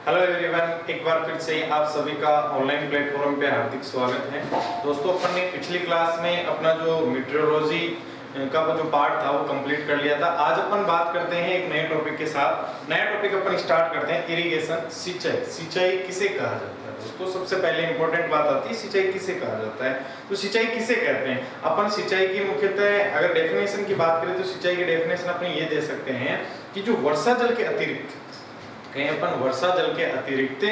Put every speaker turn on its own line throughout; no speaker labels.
Hello everyone, एक बार फिर से आप सभी का ऑनलाइन प्लेटफॉर्म पे हार्दिक स्वागत है। दोस्तों, अपन ने पिछली क्लास में अपना जो मीटरोलॉजी का जो पार्ट था वो कंप्लीट कर लिया था। आज अपन बात करते हैं एक नए टॉपिक के साथ। नया टॉपिक अपन स्टार्ट करते हैं, इरिगेशन, सिंचाई। सिंचाई किसे कहा जाता है दोस्तों? सबसे पहले इंपॉर्टेंट बात आती है सिंचाई किसे कहा जाता है। तो सिंचाई किसे कहते हैं? अपन सिंचाई की मुख्यतः अगर डेफिनेशन की बात करें तो सिंचाई की डेफिनेशन अपने ये दे सकते हैं कि जो वर्षा जल के अतिरिक्त, कहीं अपन वर्षा जल के अतिरिक्त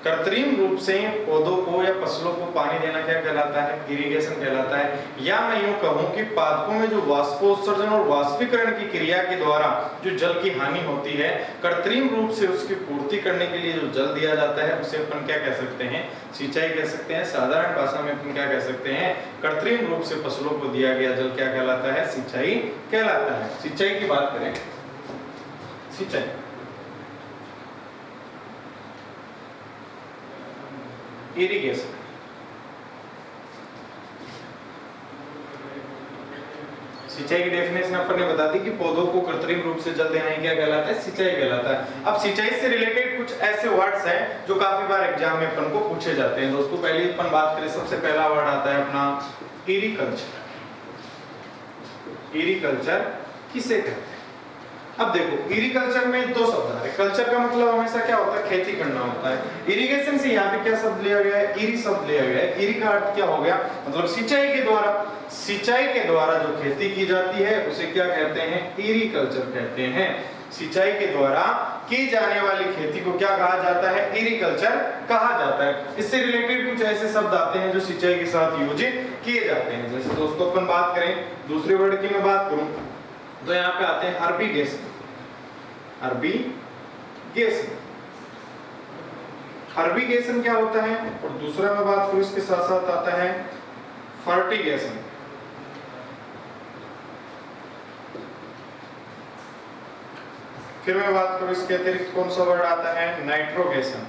कृत्रिम रूप से पौधों को या फसलों को पानी देना क्या कहलाता है? इरिगेशन कहलाता है। या मैं यूं कहूं कि पादपों में जो वाष्पोत्सर्जन और वाष्पीकरण की क्रिया के द्वारा जो जल की हानि होती है, कृत्रिम रूप से उसकी पूर्ति करने के लिए जो जल दिया जाता है उसे अपन क्या कह सकते हैं? सिंचाई कह सकते हैं। साधारण भाषा में अपन क्या कह सकते हैं? कृत्रिम रूप से फसलों को दिया गया जल क्या कहलाता है? सिंचाई कहलाता है। सिंचाई की बात करें, सिंचाई इरिगेशन, सिंचाई की डेफिनेशन अपन ने बता दी कि पौधों को कृत्रिम रूप से जल देना ही क्या कहलाता है? सिंचाई कहलाता है। अब सिंचाई से रिलेटेड कुछ ऐसे वर्ड्स हैं जो काफी बार एग्जाम में अपन को पूछे जाते हैं। दोस्तों, पहले अपन बात करें, सबसे पहला वर्ड आता है अपना एग्रीकल्चर। एग्रीकल्चर किसे कहते हैं? अब देखो, एग्रीकल्चर में दो शब्द आ रहे हैं। कल्चर का मतलब हमेशा क्या होता है? खेती करना होता है। इरिगेशन से यहाँ पे क्या शब्द लिया गया है? इरी शब्द लिया गया है। इरी का अर्थ क्या हो गया? मतलब सिंचाई के द्वारा, सिंचाई के द्वारा जो खेती की जाती है उसे क्या कहते हैं? एग्रीकल्चर कहते हैं। सिंचाई के द्वारा की जाने वाली खेती को क्या कहा जाता है? एग्रीकल्चर कहा जाता है। इससे रिलेटेड कुछ ऐसे शब्द आते हैं जो सिंचाई के साथ यूज किए जाते हैं। जैसे दोस्तों अपन बात करें, दूसरे वर्ड की मैं बात करूं तो यहाँ पे आते हैं अर्बिगेशन। अर्बिगेशन, अर्बिगेशन क्या होता है? और दूसरा मैं बात करूं इसके साथ साथ आता है फर्टिगेशन। फिर मैं बात करूं इसके अतिरिक्त कौन सा वर्ड आता है? नाइट्रोगेशन।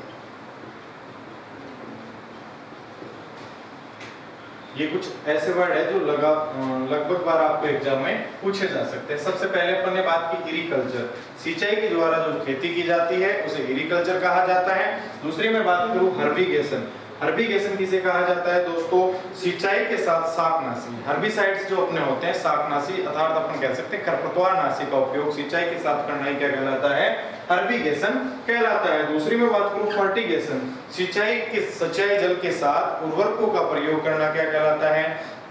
ये कुछ ऐसे वर्ड है जो लगभग बार आपको एग्जाम में पूछे जा सकते हैं। सबसे पहले अपन ने बात की एग्रीकल्चर, सिंचाई के द्वारा जो खेती की जाती है उसे एग्रीकल्चर कहा जाता है। दूसरी में बात करूं हर्बिगेशन। हर्बिगेशन किसे कहा जाता है दोस्तों? सिंचाई के साथ शाकनाशी, हर्बिसाइड्स जो अपने होते हैं, शाकनाशी अर्थात अपन कह सकते हैं खरपतवारनाशी का उपयोग सिंचाई के साथ करना ही क्या कहलाता है? हर्बिगेशन कहलाता है। दूसरी में बात करूं फर्टिगेशन, सिंचाई जल के साथ उर्वरकों का प्रयोग करना क्या कहलाता है?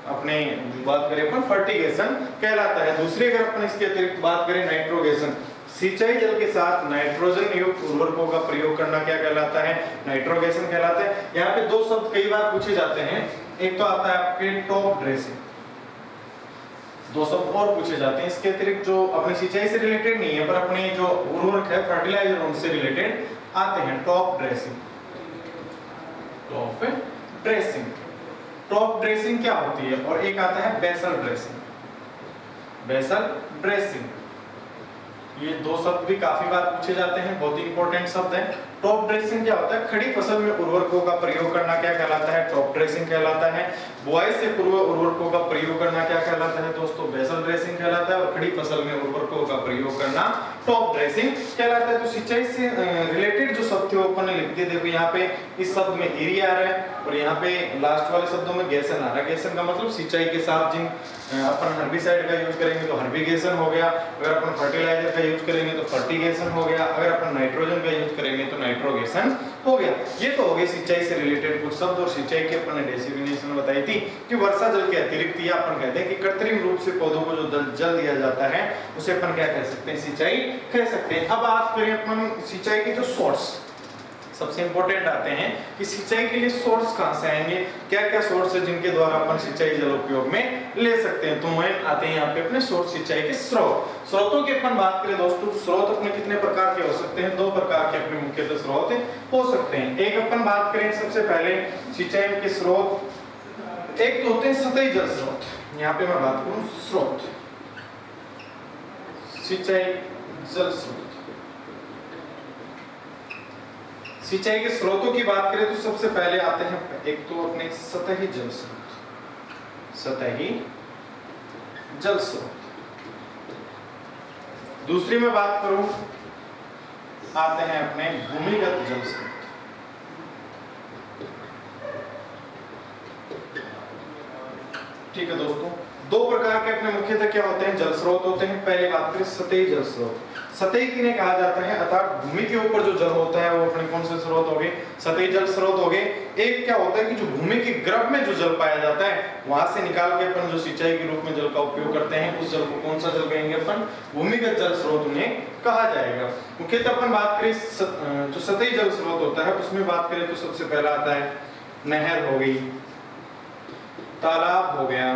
अपने बात करें अपन फर्टिगेशन कहलाता है। दूसरी अगर अपन इसके अतिरिक्त बात करें नाइट्रोगेशन, सिंचाई जल के साथ नाइट्रोजन युक्त उर्वरकों का प्रयोग करना क्या कहलाता है? नाइट्रोगेशन कहलाता है। यहाँ पे दो शब्द कई बार पूछे जाते हैं। एक तो आता है आपके टॉप ड्रेसिंग, दो शब्द और पूछे जाते हैं इसके अतिरिक्त जो अपने सिंचाई से रिलेटेड नहीं है पर अपने जो उर्वरक है, फर्टिलाइजर, उनसे रिलेटेड आते हैं। Top dressing, top dressing, top dressing क्या होती है? और एक आता है बेसल ड्रेसिंग, बेसल ड्रेसिंग। ये दो शब्द भी काफी बार पूछे जाते हैं, बहुत ही इंपॉर्टेंट शब्द है। टॉप ड्रेसिंग क्या होता है? खड़ी फसल में उर्वरकों का प्रयोग करना क्या कहलाता है? टॉप ड्रेसिंग कहलाता है। बुआई से पूर्व उर्वरकों का प्रयोग करना क्या कहलाता है दोस्तों? बेसल ड्रेसिंग कहलाता है। और खड़ी फसल में उर्वरकों का प्रयोग करना टॉप ड्रेसिंग कहलाता है। तो सिंचाई से रिलेटेड जो शब्द थे वो अपन ने लिख दिए। देखो यहाँ पे इस शब्द में एरी आ रहा है और यहाँ पे लास्ट वाले शब्दों में गेसन आ रहा है। गेसन का मतलब सिंचाई के साथ जिन अपन हर्बिसाइड का यूज करेंगे तो हर्बिगेशन हो गया, अगर अपन फर्टिलाइजर का यूज करेंगे तो फर्टिगेशन हो गया, अगर अपन नाइट्रोजन का यूज करेंगे तो नाइट्रोगेशन हो गया। ये तो हो गए सिंचाई से रिलेटेड कुछ शब्द। और सिंचाई की अपन ने डेफिनेशन बताई थी कि वर्षा जल के अतिरिक्त या अपन कहते हैं कि कृत्रिम रूप से पौधों को जो जल दिया जाता है उसे अपन क्या कह सकते हैं? सिंचाई कह सकते हैं। अब बात करें अपन सिंचाई के जो सोर्स, सबसे इंपॉर्टेंट आते हैं कि सिंचाई के लिए सोर्स कहां से आएंगे, क्या क्या सोर्स है जिनके द्वारा अपन सिंचाई जल उपयोग में ले सकते हैं। तो मैं आते हैं यहाँ पे अपने सोर्स, सिंचाई के स्रोत। स्रोतों की अपन बात करें दोस्तों, स्रोत अपने कितने प्रकार के हो सकते हैं? दो प्रकार के अपने मुख्यतः स्रोत हो सकते हैं। एक अपन बात करें सबसे पहले सिंचाई के स्रोत, एक तो होते हैं सतही जल स्रोत। यहाँ पे मैं बात करूं स्रोत, सिंचाई जल स्रोत। सिंचाई के स्रोतों की बात करें तो सबसे पहले आते हैं एक तो अपने सतही जल स्रोत, सतही जल स्रोत। दूसरी में बात करूं आते हैं अपने भूमिगत जल स्रोत। ठीक है दोस्तों, दो प्रकार के अपने मुख्यतः क्या होते हैं, जल स्रोत होते हैं। पहले बात करें सतही जल स्रोत। सतही किन्हें कहा जाता है, अर्थात भूमि के ऊपर जो जल होता है वो अपने कौन से स्रोत हो गए, सतही जल स्रोत हो गए। एक क्या होता है कि जो भूमि के गर्भ में जो जल पाया जाता है वहां से निकाल के अपन जो सिंचाई के रूप में जल का उपयोग करते हैं, उस जल को कौन सा जल कहेंगे अपन, भूमिगत जल स्रोत उन्हें कहा जाएगा। मुख्यतः अपन बात करें जो सतही जल स्रोत होता है उसमें बात करें तो सबसे पहला आता है नहर हो गई, तालाब हो गया,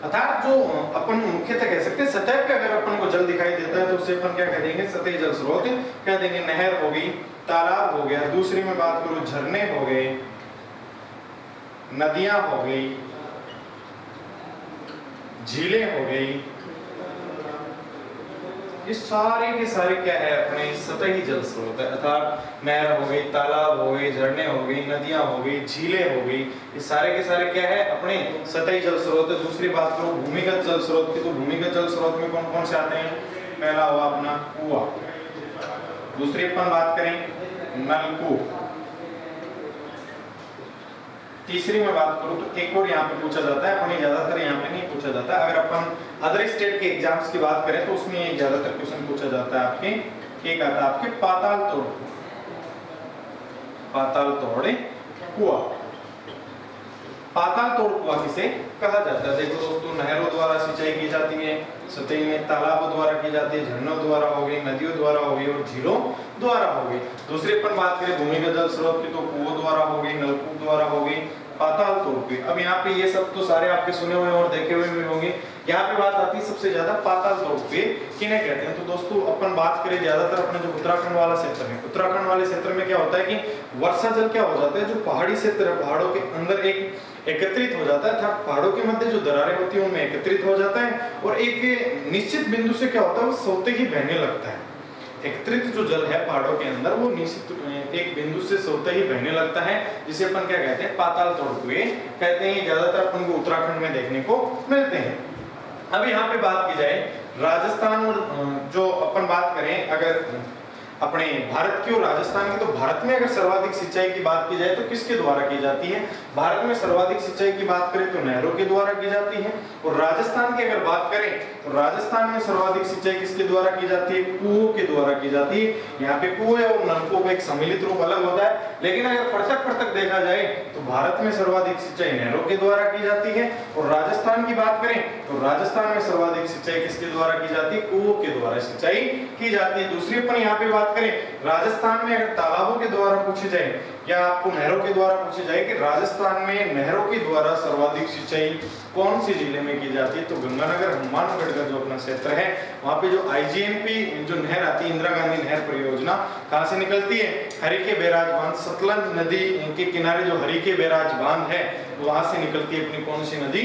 अर्थात जो अपन मुख्यतः कह सकते हैं सतह पे अगर अपन को जल दिखाई देता है तो उसे अपन क्या कह देंगे, सतही जल स्रोत कह देंगे। नहर हो गई, तालाब हो गया, दूसरी में बात करूं झरने हो गए, नदियां हो गई, झीलें हो गई, ये सारे के सारे क्या है अपने सतही जल स्रोत है। अर्थात नहर हो गई, तालाब हो गई, झरने हो गई, नदियां हो गई, झीलें हो गई, ये सारे के सारे क्या है अपने सतही जल स्रोत है। दूसरी बात करो भूमिगत जल स्रोत की, तो भूमिगत जल स्रोत में कौन कौन से आते हैं, पहला हुआ अपना कुआं, दूसरी अपन बात करें नलकूप, तीसरी में बात करूं तो एक और यहाँ पे पूछा जाता है, अपने ज्यादातर यहाँ पे नहीं पूछा जाता। अगर अपन अदर स्टेट के एग्जाम्स की बात करें तो उसमें ज्यादातर क्वेश्चन पूछा जाता है आपके, एक आता है आपके पाताल तोड़, पाताल तोड़े कुआं। पाताल तोड़ कुआं किसे कहा जाता है, देखो दोस्तों नहरों द्वारा सिंचाई की जाती है, सतही में तालाबों द्वारा की जाती है, झरनों द्वारा हो गई, नदियों द्वारा हो गई और झीलों द्वारा हो गई। दूसरी अपन बात करें भूमिगत जल स्रोत की, तो कुओं द्वारा हो गई, नलकूप द्वारा हो गई, पाताल तोड़ पे। अब यहाँ पे ये सब तो सारे आपके सुने हुए और देखे हुए भी होंगे। यहाँ पे बात आती है सबसे ज्यादा पाताल तोड़ पे किन्हें कहते हैं। तो दोस्तों अपन बात करें ज्यादातर अपने जो उत्तराखंड वाला क्षेत्र है, उत्तराखंड वाले क्षेत्र में क्या होता है कि वर्षा जल क्या हो जाता है, जो पहाड़ी क्षेत्र है पहाड़ों के अंदर एक एकत्रित हो जाता है, अर्थात पहाड़ों के मध्य जो दरारें होती है उनमें एकत्रित हो जाता है और एक निश्चित बिंदु से क्या होता है वो सोते ही बहने लगता है। एकत्रित जो जल है पहाड़ों के अंदर वो निश्चित एक बिंदु से सोते ही बहने लगता है, जिसे अपन क्या कहते हैं, पाताल तोड़ कुएं कहते हैं। ज्यादातर अपन को उत्तराखंड में देखने को मिलते हैं। अब यहाँ पे बात की जाए राजस्थान और जो अपन बात करें अगर अपने भारत की और राजस्थान की, तो भारत में अगर सर्वाधिक सिंचाई की बात की जाए तो किसके द्वारा की जाती है, भारत में सर्वाधिक सिंचाई की बात करें तो नहरों के द्वारा की जाती है। और राजस्थान की अगर बात करें तो राजस्थान में सर्वाधिक सिंचाई किसके द्वारा की जाती है, कुओं के द्वारा की जाती है। यहाँ पे कुएं और नलकों का एक सम्मिलित रूप अलग होता है, लेकिन अगर पृथक देखा जाए तो भारत में सर्वाधिक सिंचाई नहरों के द्वारा की जाती है। और राजस्थान की बात करें तो राजस्थान में सर्वाधिक सिंचाई किसके द्वारा की जाती है, कुओं के द्वारा सिंचाई की जाती है। दूसरी अपन यहाँ पे बात करें राजस्थान में अगर तालाबों के द्वारा पूछी जाए या आपको नहरों के द्वारा पूछी जाए कि राजस्थान में नहरों के द्वारा सर्वाधिक सिंचाई कौन सी जिले में की जाती है, तो गंगानगर हनुमानगढ़ का जो अपना क्षेत्र है वहाँ पे जो IGNP जो नहर आती है, इंदिरा गांधी नहर परियोजना, कहाँ से निकलती है, हरिके बैराज बांध, सतलज नदी के किनारे जो हरिके बैराज बांध है वहां से निकलती है अपनी कौन सी नदी,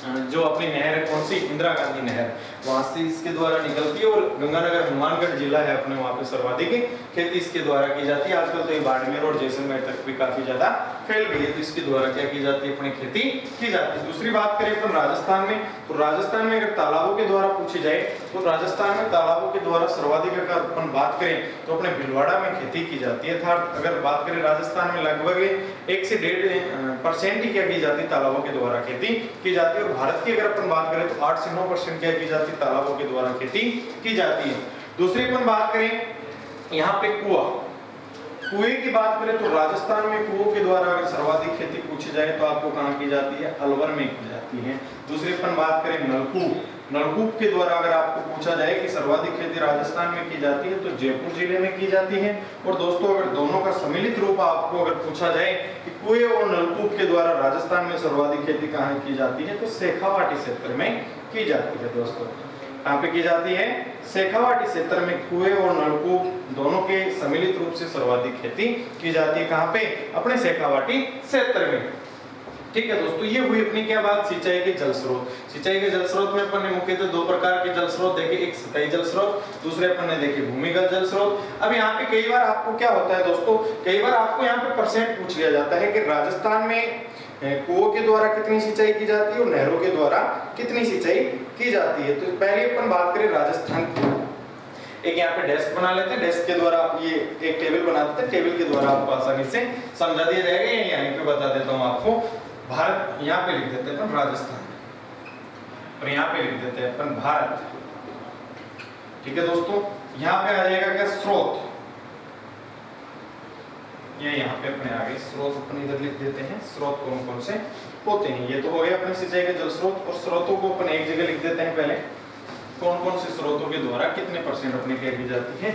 जो अपनी नहर है कौन सी, इंदिरा गांधी नहर, वहां से इसके द्वारा निकलती है। और गंगानगर हनुमानगढ़ जिला है अपने, वहां पे सर्वाधिक खेती इसके द्वारा की जाती है। आजकल तो ये बाड़मेर और जैसलमेर तक भी काफी ज्यादा फैल गई है, तो इसके द्वारा क्या की जाती है, अपनी खेती की जाती है। दूसरी बात करें अपन राजस्थान में, तो राजस्थान में अगर तालाबों के द्वारा पूछी जाए तो राजस्थान में तालाबों के द्वारा सर्वाधिक अगर अपन बात करें तो अपने भीलवाड़ा में खेती की जाती है। अर्थात अगर बात करें राजस्थान में लगभग 1 से 1.5% ही क्या की जाती है, तालाबों के द्वारा खेती की जाती है। और भारत की अगर अपन बात करें तो 8 से 9% क्या की जाती है, तालाबों के द्वारा खेती की जाती है। दूसरी अपन बात करें यहाँ पे कुएं की बात करें तो राजस्थान में कुओं के द्वारा अगर सर्वाधिक खेती पूछी जाए तो आपको कहाँ की जाती है, अलवर में की जाती है। दूसरी अपन बात करें नलकूप के द्वारा अगर आपको पूछा जाए कि सर्वाधिक खेती राजस्थान में की जाती है तो जयपुर जिले में की जाती है। और दोस्तों अगर दोनों का सम्मिलित रूप आपको अगर पूछा जाए कि कुएं और नलकूप के द्वारा राजस्थान में सर्वाधिक खेती कहाँ की जाती है, तो शेखावाटी क्षेत्र में की जाती है। दोस्तों कहाँ पे की जाती है, शेखावाटी क्षेत्र में कुएं और नलकूप दोनों के सम्मिलित रूप से सर्वाधिक खेती की जाती है। कहाँ पे, अपने शेखावाटी क्षेत्र में। ठीक है दोस्तों, ये हुई अपनी क्या बात, सिंचाई के जल स्रोत। सिंचाई के जल स्रोत में अपन ने मुख्यतः 2 प्रकार के जल स्रोत देखे, एक सतही जल स्रोत, दूसरे अपन ने देखे भूमिगत जल स्रोत। अब यहाँ पे कई बार आपको क्या होता है दोस्तों, कई बार आपको यहाँ पे परसेंट पूछ लिया जाता है कि राजस्थान में कुओं के द्वारा कितनी सिंचाई की जाती है और नहरों के द्वारा कितनी सिंचाई की जाती है। तो पहले अपन बात करें राजस्थान की। एक यहाँ पे डेस्क बना लेते हैं, डेस्क के द्वारा ये एक टेबल बना देते हैं, टेबल के द्वारा आपको आसानी से समझा दिया जाएगा। यहीं पे बता देता हूँ आपको, भारत यहाँ पे लिख देते हैं अपन राजस्थान, और यहाँ पे लिख देते हैं अपन भारत। ठीक है दोस्तों, यहाँ पे आ जाएगा क्या, स्रोत। ये यहाँ पे अपने आगे स्रोत अपन इधर लिख देते हैं, स्रोत कौन कौन से होते हैं। ये तो हो गया अपने सिंचाई के जल स्रोत, और स्रोतों को अपन एक जगह लिख देते हैं पहले, कौन कौन से स्रोतों के द्वारा कितने % अपनी क्या की जाती है,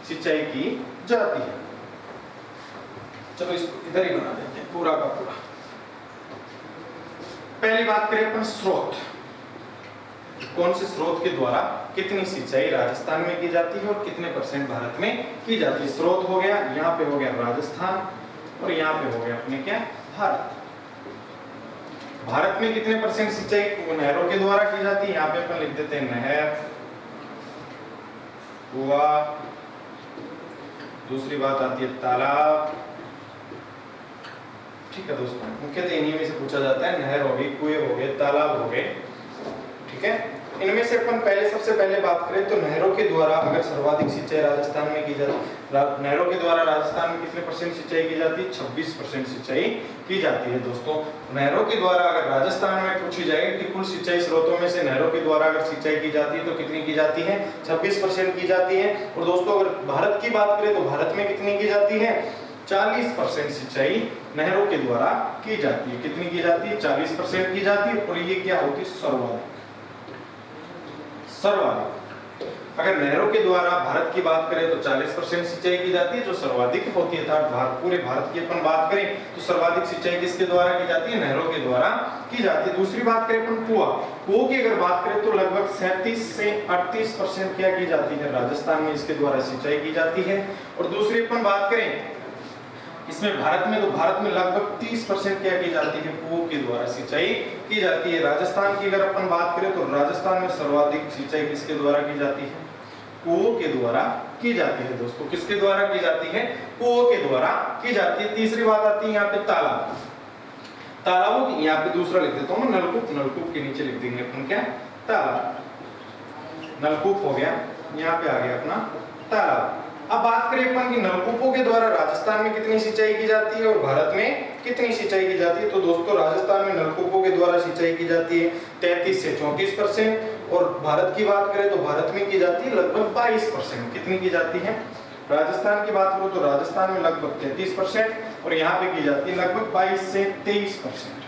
सिंचाई की जाती है। चलो इसको इधर ही बना देते हैं पूरा का पूरा। पहली बात करें अपन स्रोत, कौन से स्रोत के द्वारा कितनी सिंचाई राजस्थान में की जाती है और कितने % भारत में की जाती है। स्रोत हो गया, यहाँ पे हो गया राजस्थान, और यहाँ पे हो गया अपने क्या, भारत। भारत में कितने % सिंचाई नहरों के द्वारा की जाती है, यहाँ पे अपन लिख देते हैं नहर, कुआं, दूसरी बात आती है तालाब। ठीक है दोस्तों, मुख्यतः इन्हीं में से पूछा जाता है, नहर हो गई, कुएं हो गए, तालाब हो गए। ठीक है, इनमें से अपन पहले सबसे पहले बात करें तो नहरों के द्वारा अगर सर्वाधिक सिंचाई राजस्थान में की जाती, नहरों के द्वारा राजस्थान में कितने % सिंचाई की जाती है, 26% सिंचाई की जाती है। दोस्तों, नहरों के द्वारा अगर राजस्थान में पूछी जाए कि कुल सिंचाई स्रोतों में से नहरों के द्वारा अगर सिंचाई की जाती है तो कितनी की जाती है, 26% की जाती है। और दोस्तों अगर भारत की बात करें तो भारत में कितनी की जाती है, 40% सिंचाई नहरों के द्वारा की जाती है। कितनी की जाती है, 40% की जाती है। और ये क्या होती है, सर्वाधिक। अगर नहरों के द्वारा भारत की बात करें तो 40% सिंचाई की जाती है, जो सर्वाधिक होती है। पूरे भारत की अपन बात करें तो सर्वाधिक सिंचाई किसके द्वारा की जाती है, नहरों के द्वारा की जाती है। दूसरी बात करें अपन कुआं की अगर बात करें तो लगभग 37 से 38% क्या की जाती है, राजस्थान में इसके द्वारा सिंचाई की जाती है। और दूसरी अपन बात करें इसमें भारत में, तो भारत में लगभग 30% क्या की जाती है, कुओं के द्वारा सिंचाई की जाती है। राजस्थान की अगर अपन बात करें तो राजस्थान में सर्वाधिक सिंचाई किसके द्वारा की जाती है, कुओं के द्वारा की जाती है। दोस्तों किसके द्वारा की जाती है, कुओं के द्वारा की जाती है। तीसरी बात आती है यहाँ पे तालाब। तालाबों की यहाँ पे दूसरा लिख देता हूँ, नलकूप, नलकूप के नीचे लिख देंगे अपन क्या, तालाब। नलकूप हो गया, यहाँ पे आ गया अपना तालाब। अब बात करें अपन की नलकूपों के द्वारा राजस्थान में कितनी सिंचाई की जाती है और भारत में कितनी सिंचाई की जाती है। तो दोस्तों राजस्थान में नलकूपों के द्वारा सिंचाई की जाती है 33 से 34%, और भारत की बात करें तो भारत में की जाती है लगभग 22%। कितनी की जाती है, राजस्थान की बात करो तो राजस्थान में लगभग 33% और यहाँ पे की जाती है लगभग 22 से 23%।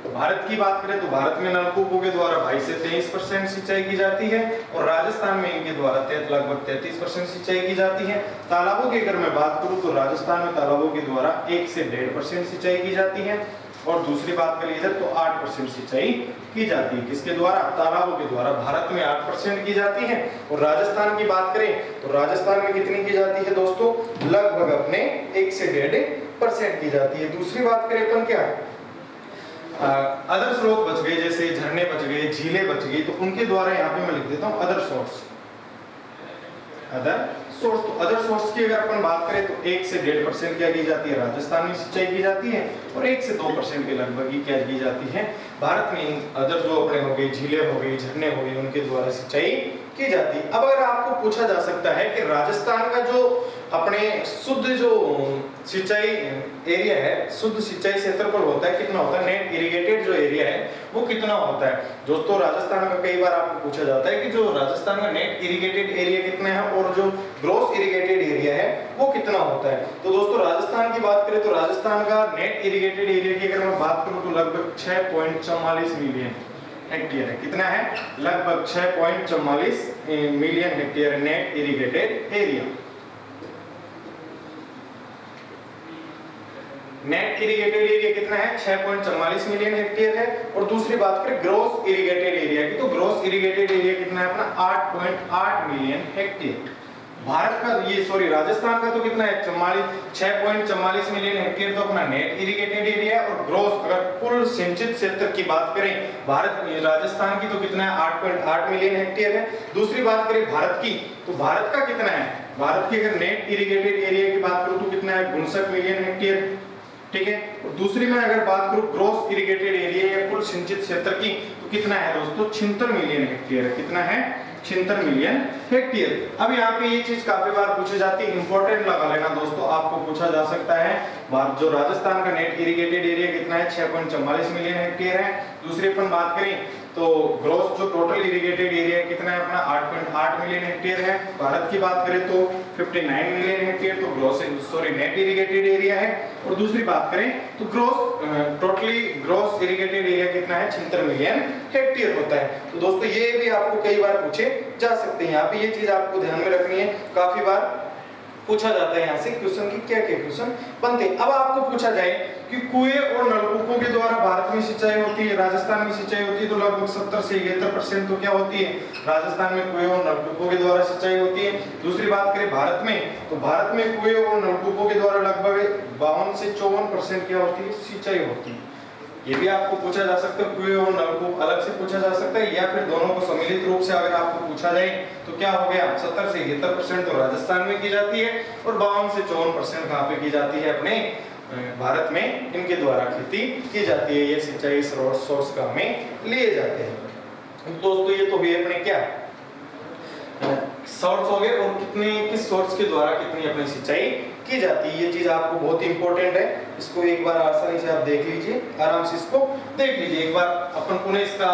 भारत की बात करें तो भारत में नलकूपों के द्वारा 22 से 23% सिंचाई की जाती है और राजस्थान में इनके द्वारा लगभग 33% सिंचाई की जाती है। तालाबों की अगर मैं बात करूं तो राजस्थान में तालाबों के द्वारा 1 से 1.5% सिंचाई की जाती है और दूसरी बात करें इधर तो 8% सिंचाई की जाती है। किसके द्वारा, तालाबों के द्वारा। भारत में 8% की जाती है और राजस्थान की बात करें तो राजस्थान में कितनी की जाती है दोस्तों, लगभग अपने 1 से 1.5% की जाती है। दूसरी बात करें अपन क्या, अदर स्रोत बच गए, जैसे झरने बच गए, झीलें बच गई, तो उनके द्वारा यहाँ पे मैं लिख देता हूँ अदर सोर्स। अदर सोर्स, तो अदर सोर्स की अगर अपन बात करें तो 1 से 1.5% क्या की जाती है, राजस्थान में सिंचाई की जाती है और 1 से 2% के लगभग ही क्या की जाती है, भारत में अदर जो अपने हो गए, झीलें हो गई, झरने हो गए, उनके द्वारा सिंचाई की जाती है। अब अगर आपको पूछा जा सकता है कि राजस्थान का जो अपने शुद्ध जो सिंचाई एरिया है, शुद्ध सिंचाई क्षेत्रफल होता है, कितना होता है, नेट इरिगेटेड जो एरिया है वो कितना होता है। दोस्तों राजस्थान का कई बार आपको पूछा जाता है कि जो राजस्थान का नेट इरिगेटेड एरिया कितना है और जो ग्रॉस इरिगेटेड एरिया है वो कितना होता है। तो दोस्तों राजस्थान की बात करें तो राजस्थान का नेट इरिगेटेड एरिया की अगर मैं बात करूं तो लगभग 6.44 मिलियन हेक्टेयर है। कितना है, लगभग 6.44 million hectare net irrigated area. Net irrigated area कितना है, 6.44 मिलियन हेक्टेयर है। और दूसरी बात करें ग्रॉस इरिगेटेड एरिया की, तो ग्रॉस इरिगेटेड एरिया कितना है अपना, 8.8 मिलियन हेक्टेयर। भारत का ये सॉरी राजस्थान का तो कितना है, 6.44 मिलियन हेक्टेयर तो अपना नेट इरिगेटेड एरिया है। और ग्रॉस अगर कुल सिंचित क्षेत्र की बात करें भारत राजस्थान की तो कितना है, 8.8 मिलियन हेक्टेयर है। दूसरी बात करें भारत की, तो भारत का कितना है, भारत की अगर नेट इरिगेटेड एरिया की बात करूं तो कितना है, 59 मिलियन हेक्टेयर। ठीक है, और दूसरी में अगर बात करूं ग्रॉस इरिगेटेड एरिया या कुल सिंचित क्षेत्र की तो कितना है दोस्तों, 76 मिलियन हेक्टेयर है। कितना है, 76 मिलियन हेक्टेयर। अब यहाँ पे ये चीज काफी बार पूछी जाती है, इंपॉर्टेंट लगा लेना दोस्तों, आपको पूछा जा सकता है जो राजस्थान का नेट इरिगेटेड एरिया कितना है, 6.44 मिलियन हेक्टेयर है। दूसरी अपन बात करें तो ग्रॉस जो टोटल इरिगेटेड एरिया कितना है अपना 8.8 मिलियन हेक्टेयर है। भारत की बात करें तो 59 मिलियन हेक्टेयर तो नेट इरिगेटेड एरिया है। और दूसरी बात करें तो ग्रॉस इरिगेटेड एरिया कितना है, 76 मिलियन हेक्टेयर होता है। तो दोस्तों ये भी आपको कई बार पूछे जा सकते हैं, यहाँ पे ये चीज आपको ध्यान में रखनी है, काफी बार पूछा जाता है यहाँ से क्वेश्चन की क्या क्या क्वेश्चन बनते हैं। अब आपको पूछा जाए कि कुएं और नलकूपों के द्वारा भारत में सिंचाई होती है, राजस्थान में सिंचाई होती है, तो लगभग 70 से 71% तो क्या होती है, राजस्थान में कुएं और नलकूपों के द्वारा सिंचाई होती है। दूसरी बात करें भारत में, तो भारत में कुएं और नलकूपों के द्वारा लगभग 52 से 54% क्या होती है, सिंचाई होती है। ये भी आपको पूछा जा सकता है, कुएं और नलकूप अलग से पूछा जा सकता है, या फिर दोनों को सम्मिलित रूप से अगर आपको पूछा जाए तो क्या हो गया, 70 से 71% तो राजस्थान में की जाती है और 52 से 54% कहाँ पे की जाती है, अपने भारत में इनके द्वारा खेती की जाती है। ये सिंचाई सोर्स का में लिए जाते हैं। दोस्तों ये तो हुए अपने क्या सोर्स हो गए, और किस सोर्स के द्वारा कितनी अपनी सिंचाई की जाती है, ये चीज आपको बहुत ही इंपॉर्टेंट है। इसको एक बार आसानी से आप देख लीजिए, आराम से इसको देख लीजिए। एक बार अपन पुनः इसका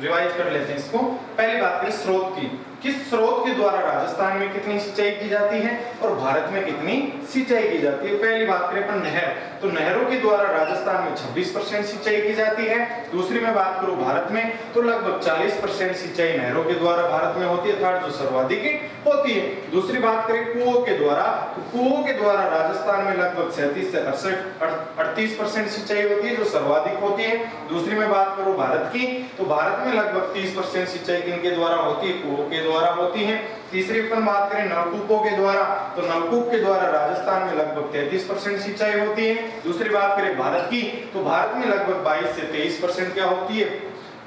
रिवाइज कर लेते हैं इसको। पहली बात करें स्रोत की, किस स्रोत के द्वारा राजस्थान में कितनी सिंचाई की जाती है और भारत में कितनी सिंचाई की जाती है। पहली बात करें अपन नहर, तो नहरों के द्वारा राजस्थान में 26% सिंचाई की जाती है। दूसरी में बात करूं भारत में, तो लगभग 40% सिंचाई नहरों के द्वारा भारत में होती है, अर्थात जो सर्वाधिक होती है। दूसरी बात करें कुओं के द्वारा, तो कुओं के द्वारा राजस्थान में लगभग 37 से 38% सिंचाई होती है, जो सर्वाधिक होती है। दूसरी में बात करूं भारत की, तो भारत में लगभग 30% सिंचाई किनके द्वारा होती है, कुओं के द्वारा होती है। तीसरी अपन बात करें नलकूपों के द्वारा, तो नलकूप के द्वारा राजस्थान में लगभग 33% सिंचाई होती है। दूसरी बात करें भारत की, तो भारत में लगभग 22 से 23% क्या होती है,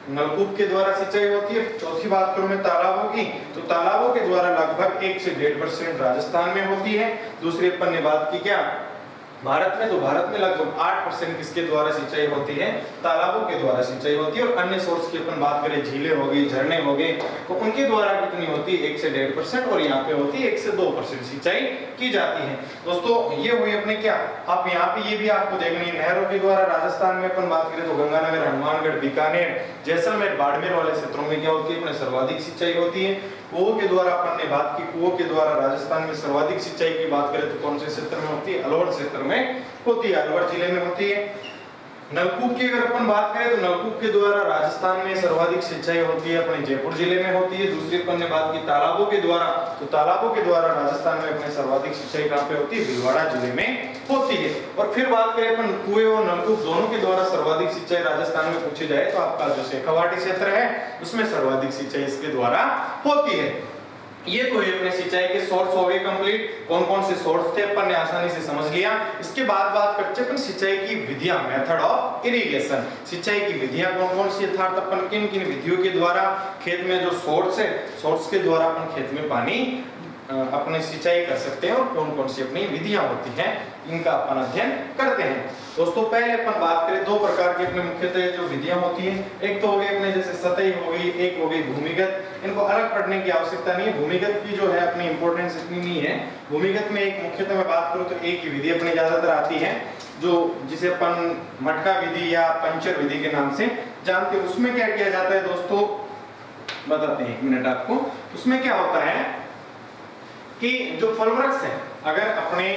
नलकूप के द्वारा सिंचाई होती है। चौथी बात करूं मैं तालाबों की, तो तालाबों के द्वारा लगभग 1 से 1.5% राजस्थान में होती है। दूसरी अपन ने बात की क्या भारत में, तो भारत में लगभग 8% किसके द्वारा सिंचाई होती है, तालाबों के द्वारा सिंचाई होती है। और अन्य सोर्स की अपन बात करें झीलें हो गई, झरने हो गए, तो उनके द्वारा कितनी होती है, 1 से 1.5%, और यहाँ पे होती है 1 से 2% सिंचाई की जाती है। दोस्तों ये हुई अपने क्या, आप यहाँ पे ये भी आपको देखनी है, नहरों के द्वारा राजस्थान में अपन बात करें तो गंगानगर, हनुमानगढ़, बीकानेर, जैसलमेर, बाड़मेर वाले क्षेत्रों में क्या होती है, अपने सर्वाधिक सिंचाई होती है। कुओं के द्वारा अपन ने बात की, कुओं के द्वारा राजस्थान में सर्वाधिक सिंचाई की बात करें तो कौन से क्षेत्र में होती है, अलवर क्षेत्र में होती है, अलवर जिले में होती है। नलकूप की अगर अपन बात करें तो नलकूप के द्वारा राजस्थान में सर्वाधिक सिंचाई होती है, अपने जयपुर जिले में होती है। दूसरी अपन ने बात की तालाबों के द्वारा, तो तालाबों के द्वारा राजस्थान में अपने सर्वाधिक सिंचाई कहां पे होती है, भीलवाड़ा जिले में होती है। और फिर बात करें अपन कुएं और नलकूप दोनों के द्वारा सर्वाधिक सिंचाई राजस्थान में पूछी जाए तो आपका जो शेखावाटी क्षेत्र है उसमें सर्वाधिक सिंचाई इसके द्वारा होती है। ये तो ये अपने सिंचाई के सोर्स हो गए कंप्लीट, कौन कौन से सोर्स थे अपन ने आसानी से समझ लिया। इसके बाद बात करते हैं अपन सिंचाई की विधियां, मेथड ऑफ इरिगेशन। सिंचाई की विधियां कौन कौन सी, अर्थात अपन किन किन विधियों के द्वारा खेत में जो सोर्स है, सोर्स के द्वारा अपन खेत में पानी अपने सिंचाई कर सकते हैं, और कौन कौन सी अपनी विधियां होती हैं, इनका अपन अध्ययन करते हैं। दोस्तों पहले अपन बात करें, दो प्रकार की अपने मुख्यतः जो विधियां होती हैं, एक तो हो गई अपने जैसे सतही हो गई, एक हो गई भूमिगत। इनको अलग पढ़ने की आवश्यकता नहीं है, भूमिगत की जो है अपनी इंपॉर्टेंस इतनी नहीं है। भूमिगत में एक मुख्यतः मैं बात करूं तो एक ही विधि अपनी ज्यादातर आती है, जो जिसे अपन मटका विधि या पंचर विधि के नाम से जानते हैं। उसमें क्या किया जाता है दोस्तों, बताते हैं, 1 मिनट आपको। उसमें क्या होता है कि जो फलवृक्ष है, अगर अपने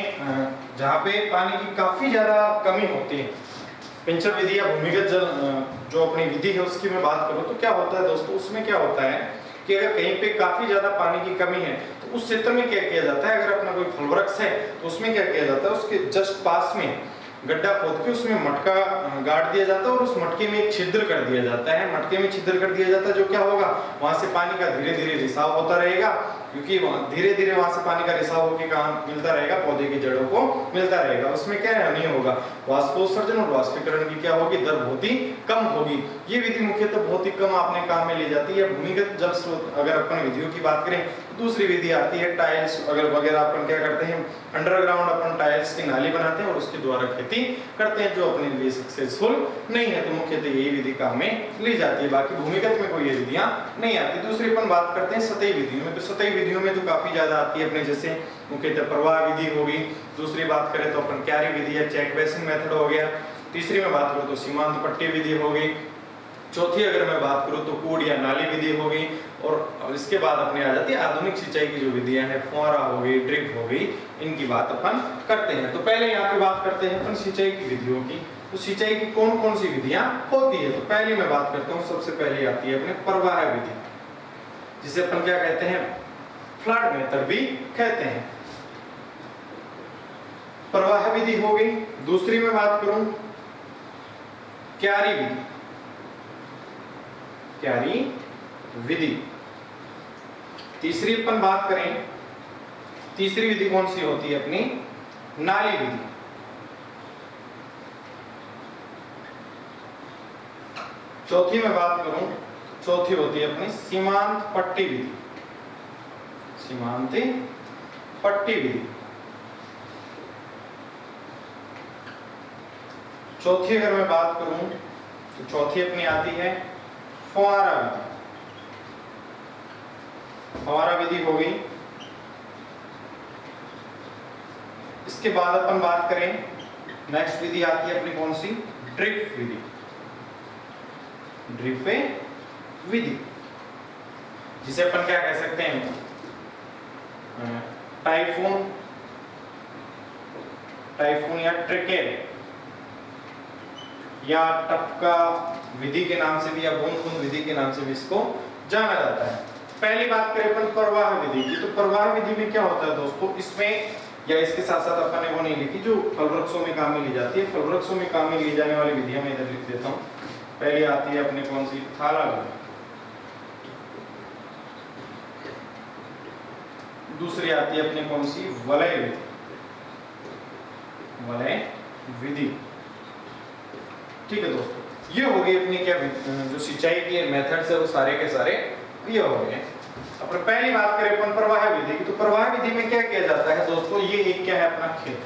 जहाँ पे पानी की काफी ज्यादा कमी होती है, पिंचर विधि या भूमिगत जल जो अपनी विधि है उसकी मैं बात करूं तो क्या होता है दोस्तों, उसमें क्या होता है कि अगर कहीं पे काफी ज्यादा पानी की कमी है तो उस क्षेत्र में क्या किया जाता है, अगर अपना कोई फलवृक्ष है तो उसमें क्या किया जाता है, उसके जस्ट पास में गड्ढा खोद के उसमें मटका गाड़ दिया जाता है और उस मटके में एक छिद्र कर दिया जाता है। मटके में छिद्र कर दिया जाता है, जो क्या होगा, वहां से पानी का धीरे धीरे रिसाव होता रहेगा, क्योंकि धीरे धीरे वहां से पानी का रिसाव होकर कहाँ मिलता रहेगा, पौधे की जड़ों को मिलता रहेगा। उसमें क्या नहीं होगा, वाष्पोत्सर्जन और वाष्पीकरण की क्या होगी, दर बहुत ही कम होगी। ये विधि मुख्यतः बहुत ही कम आपने काम में ली जाती है। भूमिगत जल स्रोत अगर अपन विधियों की बात करें दूसरी विधि आती है टाइल्स अगर वगैरह अपन क्या करते हैं, अंडरग्राउंड अपन टाइल्स की नाली बनाते हैं और उसके द्वारा खेती करते हैं, जो अपने लिए सक्सेसफुल नहीं है, तो मुख्यतः यही विधि काम में ली जाती है। बाकी भूमिगत में कोई ये विधियां नहीं आती। दूसरी अपन बात करते हैं सतही विधियों में, तो सतही विधियों में तो काफी ज्यादा आती है अपने, जैसे मुख्यतः प्रवाह विधि होगी। दूसरी बात करें तो अपन क्यारी विधि या चेक बेसिन मेथड हो गया। तीसरी में बात करूं तो सीमांत पट्टी विधि हो गई। चौथी अगर मैं बात करूं तो कूड़ या नाली विधि हो गई। और इसके बाद अपने आ जाती है आधुनिक सिंचाई की जो विधियां हैं, फुहारा हो गई, ड्रिप हो गई, इनकी बात अपन करते हैं। तो पहले यहाँ पे बात करते हैं अपन सिंचाई की विधियों की। तो सिंचाई की कौन कौन सी विधियां होती है, तो पहले मैं बात करता हूँ, सबसे पहले आती है अपने प्रवाह विधि, जिसे अपन क्या कहते हैं, फ्लड मेथड भी कहते हैं। प्रवाह विधि हो गई। दूसरी में बात करूं क्यारी विधि, क्यारी विधि। तीसरी अपन बात करें, तीसरी विधि कौन सी होती है अपनी, नाली विधि। चौथी में बात करूं, चौथी होती है अपनी सीमांत पट्टी विधि, सीमांत पट्टी विधि। चौथी अगर मैं बात करूं तो चौथी अपनी आती है फुहारा विधि, फुहारा विधि हो गई। इसके बाद अपन बात करें, नेक्स्ट विधि आती है अपनी कौन सी, ड्रिप विधि, ड्रिप विधि, जिसे अपन क्या कह सकते हैं, टाइफून, टाइफून या ट्रिकेल या टपका विधि के नाम से भी या बूंद बूंद विधि के नाम से भी इसको जाना जाता है। पहली बात करें अपन प्रवाह विधि की, तो प्रवाह विधि में क्या होता है दोस्तों, इसमें या इसके साथ साथ अपन ने वो नहीं लिखी जो फल वृक्षों में काम में ली जाती है। फल वृक्षों में काम में ली जाने वाली विधियां मैं इधर लिख देता हूँ। पहली आती है अपनी कौन सी, थाला विधि। दूसरी आती है अपनी कौन सी, वलय विधि, वलय विधि। ठीक है दोस्तों, ये हो गई अपनी क्या जो सिंचाई के मेथड्स है वो सारे के सारे ये हो गए। अपने पहली बात करें अपन प्रवाह विधि की, तो प्रवाह विधि में क्या किया जाता है दोस्तों, ये एक क्या है अपना खेत,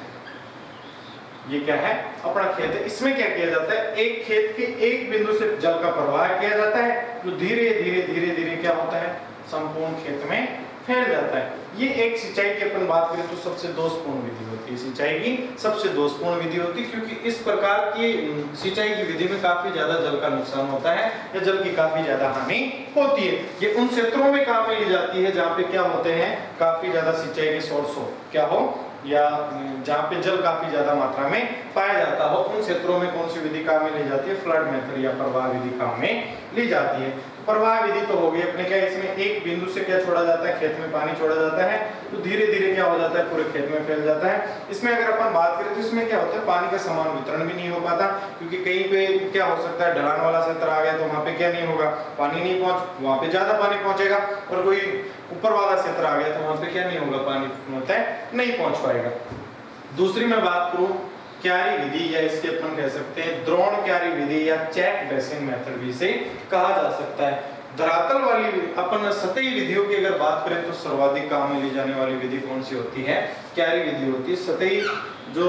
ये क्या है अपना खेत है। इसमें क्या किया जाता है, एक खेत के एक बिंदु से जल का प्रवाह किया जाता है, जो धीरे धीरे धीरे धीरे क्या होता है, संपूर्ण खेत में फैल जाता है। ये एक सिंचाई की अपन बात करें तो सबसे दोषपूर्ण विधि होती है, सिंचाई की सबसे दोषपूर्ण विधि होती है, क्योंकि इस प्रकार की सिंचाई की विधि में काफी ज्यादा जल का नुकसान होता है या जल की काफी ज्यादा हानि होती है। ये उन क्षेत्रों में काम में ली जाती है जहाँ पे क्या होते हैं, काफी ज्यादा सिंचाई के सोर्स हो, क्या हो, या जहाँ पे जल काफी ज्यादा मात्रा में पाया जाता हो, उन क्षेत्रों में कौन सी विधि काम में ली जाती है, फ्लड मेथड या प्रवाह विधि काम में ली जाती है। प्रवाह विधि तो हो गई अपने, क्या इसमें एक बिंदु से क्या छोड़ा जाता है, खेत में पानी छोड़ा जाता है, तो धीरे धीरे क्या हो जाता है, पूरे खेत में फैल जाता है। इसमें अगर अपन बात करें तो इसमें क्या होता है, पानी का समान वितरण भी नहीं हो पाता, क्योंकि कहीं पे क्या हो सकता है, ढलान वाला क्षेत्र आ गया तो वहां पे क्या नहीं होगा, पानी नहीं पहुंच, वहां पे ज्यादा पानी पहुंचेगा, और कोई ऊपर वाला क्षेत्र आ गया तो वहां पे क्या नहीं होगा, पानी होता है नहीं पहुंच पाएगा। दूसरी मैं बात करूं क्यारी विधि, या इसके अपन कह सकते हैं द्रोण क्यारी विधि या चेक बेसिन मेथड भी इसे कहा जा सकता है। धरातल वाली अपन सतही विधियों की अगर बात करें तो सर्वाधिक काम में ली जाने वाली विधि कौन सी होती है, क्यारी विधि होती है। सतही जो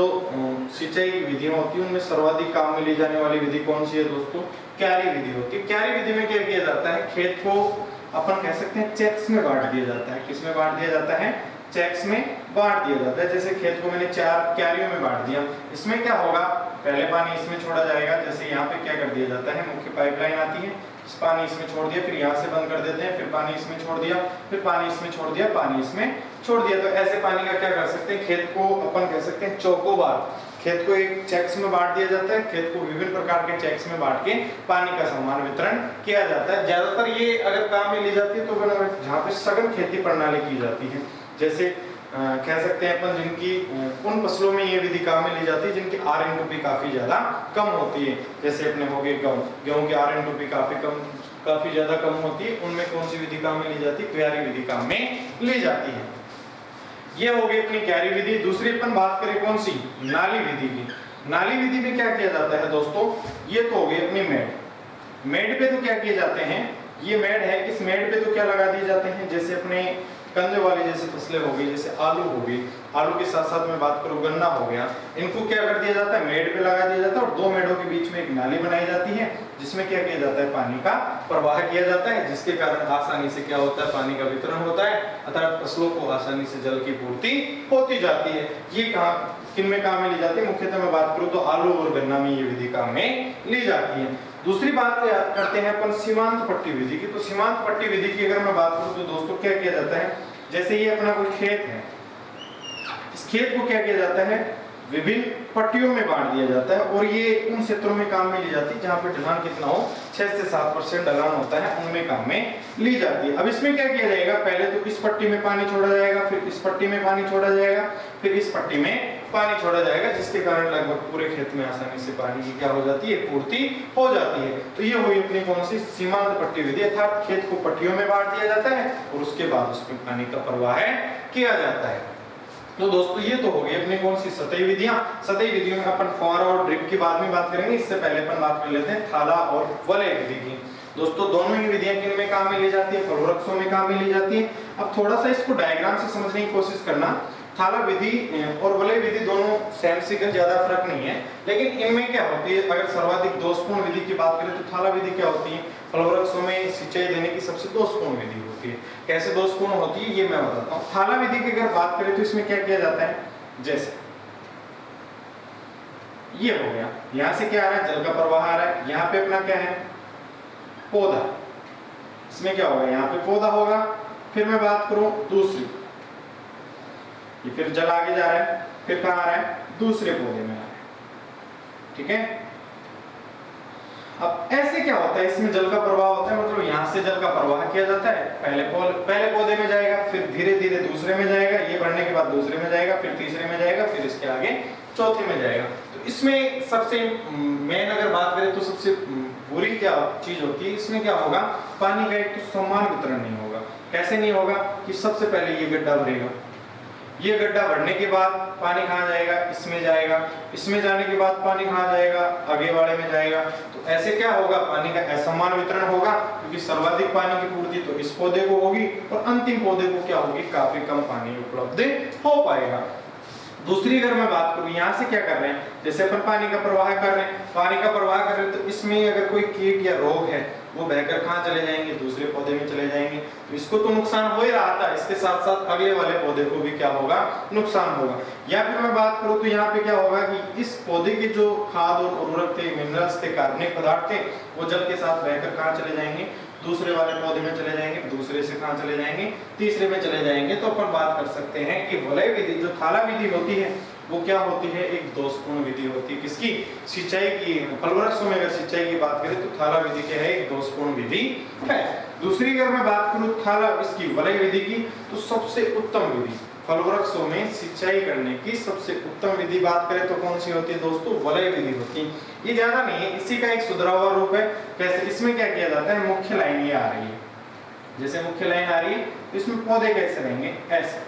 सिंचाई की विधियां होती है उनमें सर्वाधिक काम में ली जाने वाली विधि कौन सी है दोस्तों, क्यारी विधि होती है। क्यारी विधि में क्या किया जाता है, खेत को अपन कह सकते हैं चेक्स में बांट दिया जाता है। किसमें बांट दिया जाता है, चेक्स में बांट दिया जाता है। जैसे खेत को मैंने 4 क्यारियों में बांट दिया, इसमें क्या होगा, पहले पानी इसमें छोड़ा जाएगा, जैसे यहाँ पे क्या कर दिया जाता है, मुख्य पाइपलाइन आती है, इस पानी इसमें छोड़ दिया, फिर यहाँ से बंद कर देते हैं, फिर पानी इसमें छोड़ दिया, फिर पानी इसमें छोड़ दिया, पानी इसमें छोड़ दिया। तो ऐसे पानी का क्या कर सकते हैं, खेत को अपन कह सकते हैं चौकोबार, खेत को एक चेक्स में बांट दिया जाता है, खेत को विभिन्न प्रकार के चेक्स में बांट के पानी का समान वितरण किया जाता है। ज्यादातर ये अगर काम में ली जाती है तो जहाँ पे सघन खेती प्रणाली की जाती है, जैसे कह सकते हैं अपन जिनकी उन फसलों में ये विधि काम में ली जाती है जिनकी R/P काफी ज्यादा कम होती है, जैसे अपने हो गए गेहूं की R/P काफी ज्यादा कम होती है, उनमें कौन सी विधि काम में ली जाती है, क्यारी विधि काम में ली जाती है। ये हो गई अपनी क्यारी विधि। दूसरी अपन बात करें कौन सी, नाली विधि की। नाली विधि में क्या किया जाता है दोस्तों, ये तो हो गई अपनी मेड पे तो क्या किए जाते हैं, ये मेड है, इस मेड पे तो क्या लगा दिए जाते हैं, जैसे अपने कंदे वाली जैसे फसलें हो गई, जैसे आलू हो गई, आलू के साथ साथ मैं बात करूं गन्ना हो गया, इनको क्या कर दिया जाता है, मेड़ पे लगा दिया जाता है और दो मेड़ों के बीच में एक नाली बनाई जाती है जिसमें क्या किया जाता है, पानी का प्रवाह किया जाता है, जिसके कारण आसानी से क्या होता है, पानी का वितरण होता है, अर्थात फसलों को आसानी से जल की पूर्ति होती जाती है। ये कहाँ किन में काम में ली जाती है, मुख्यतः मैं बात करूं तो आलू और गन्ना में ये विधि काम में ली जाती है। दूसरी बात करते हैं अपन सीमांत पट्टी विधि की। तो सीमांत पट्टी विधि की अगर मैं बात करूं तो दोस्तों क्या किया जाता है, जैसे ये अपना कोई खेत है, इस खेत को क्या किया जाता है, विभिन्न पट्टियों में बांट दिया जाता है और ये उन क्षेत्रों में काम में ली जाती है जहां पे ढलान कितना हो, 6 से 7% ढलान होता है, उनमें काम में ली जाती है। अब इसमें क्या किया जाएगा, पहले तो इस पट्टी में पानी छोड़ा जाएगा, फिर इस पट्टी में पानी छोड़ा जाएगा, फिर इस पट्टी में पानी छोड़ा जाएगा, जिसके कारण लगभग पूरे खेत में आसानी से पानी की क्या हो जाती है, पूर्ति हो जाती है। तो ये हुई अपनी कौन सी, सीमांत पट्टी विधि, अर्थात खेत को पट्टियों में बांट दिया जाता है और उसके बाद उसमें पानी का प्रवाह किया जाता है। तो दोस्तों ये तो हो गई अपनी कौन सी, सतही विधियां। सतही विधियों में अपन फुहारा और ड्रिप की बाद में बात करेंगे, इससे पहले अपन बात कर लेते हैं थाला और वलय विधि की। दोस्तों दोनों ही विधियां किन में काम में ली जाती है, फलवृक्षों में काम में ली जाती है। अब थोड़ा सा इसको डायग्राम से समझने की कोशिश करना। थाला विधि और वलय विधि दोनों सेम सिग्नल, ज्यादा फर्क नहीं है, लेकिन इनमें क्या होती है, अगर सर्वाधिक दोषपूर्ण विधि की बात करें तो थाला विधि क्या होती है, फलवृक्षों में सिंचाई देने की सबसे दोषपूर्ण विधि होती है। कैसे दोषपूर्ण होती है ये मैं बताता हूँ। थाला विधि की अगर बात करें तो इसमें क्या किया जाता है, जैसे ये हो गया, यहाँ से क्या आ रहा है, जल का प्रवाह आ रहा है, यहाँ पे अपना क्या है, पौधा, इसमें क्या होगा, यहाँ पे पौधा होगा। फिर मैं बात करूं दूसरी, ये फिर जल आगे जा रहा है, फिर कहाँ आ रहा है, दूसरे पौधे में आ रहा है, ठीक है। अब ऐसे क्या होता है, इसमें जल का प्रवाह होता है, मतलब यहाँ से जल का प्रवाह किया जाता है, पहले पौधे में जाएगा, फिर धीरे धीरे दूसरे में जाएगा, ये बढ़ने के बाद दूसरे में जाएगा, फिर तीसरे में जाएगा, फिर इसके आगे चौथे में जाएगा। तो इसमें सबसे मेन अगर बात करें तो सबसे बुरी क्या चीज होती है, इसमें क्या होगा, पानी का एक तो समान वितरण नहीं होगा। कैसे नहीं होगा कि सबसे पहले ये गड्ढा भरेगा, ये गड्ढा भरने के बाद पानी कहाँ जाएगा, इसमें जाएगा, इसमें जाने के बाद पानी कहाँ जाएगा, आगे वाले में जाएगा। तो ऐसे क्या होगा, पानी का असमान वितरण होगा, क्योंकि सर्वाधिक पानी की पूर्ति तो इस पौधे को होगी और अंतिम पौधे को क्या होगी, काफी कम पानी उपलब्ध हो पाएगा। दूसरी अगर मैं बात करूं, यहाँ से क्या कर रहे हैं, जैसे अपन पानी का प्रवाह कर रहे हैं, पानी का प्रवाह कर रहे हैं, तो इसमें अगर कोई कीट या रोग है वो बहकर कहाँ चले जाएंगे, दूसरे पौधे में चले जाएंगे। तो इसको तो नुकसान हो ही रहा था, इसके साथ साथ अगले वाले पौधे को भी क्या होगा, नुकसान होगा। या फिर मैं बात करूं तो यहाँ पे क्या होगा कि इस पौधे के जो खाद और उर्वरक थे, मिनरल्स थे, कार्बनिक पदार्थ थे, वो जल के साथ बहकर कहाँ चले जाएंगे, दूसरे वाले पौधे में चले जाएंगे, दूसरे से कहाँ चले जाएंगे, तीसरे में चले जाएंगे। तो अपन बात कर सकते हैं कि वलय विधि, जो थाला विधि होती है, वो क्या होती है, एक दोषपूर्ण विधि होती है। किसकी, सिंचाई की। फलवृक्षों में अगर सिंचाई की बात करें तो थाला विधि क्या है, एक दोषपूर्ण विधि है। दूसरी अगर मैं बात करूं थाला इसकी वलय विधि की, तो सबसे उत्तम विधि फलवृक्षों में सिंचाई करने की सबसे उत्तम विधि बात करें तो कौन सी होती है दोस्तों, वलय विधि होती है। ये ज्यादा नहीं है, इसी का एक सुधरा हुआ रूप है। कैसे, इसमें क्या किया जाता है, मुख्य लाइन ये आ रही है, जैसे मुख्य लाइन आ रही है, इसमें पौधे कैसे रहेंगे, ऐसे,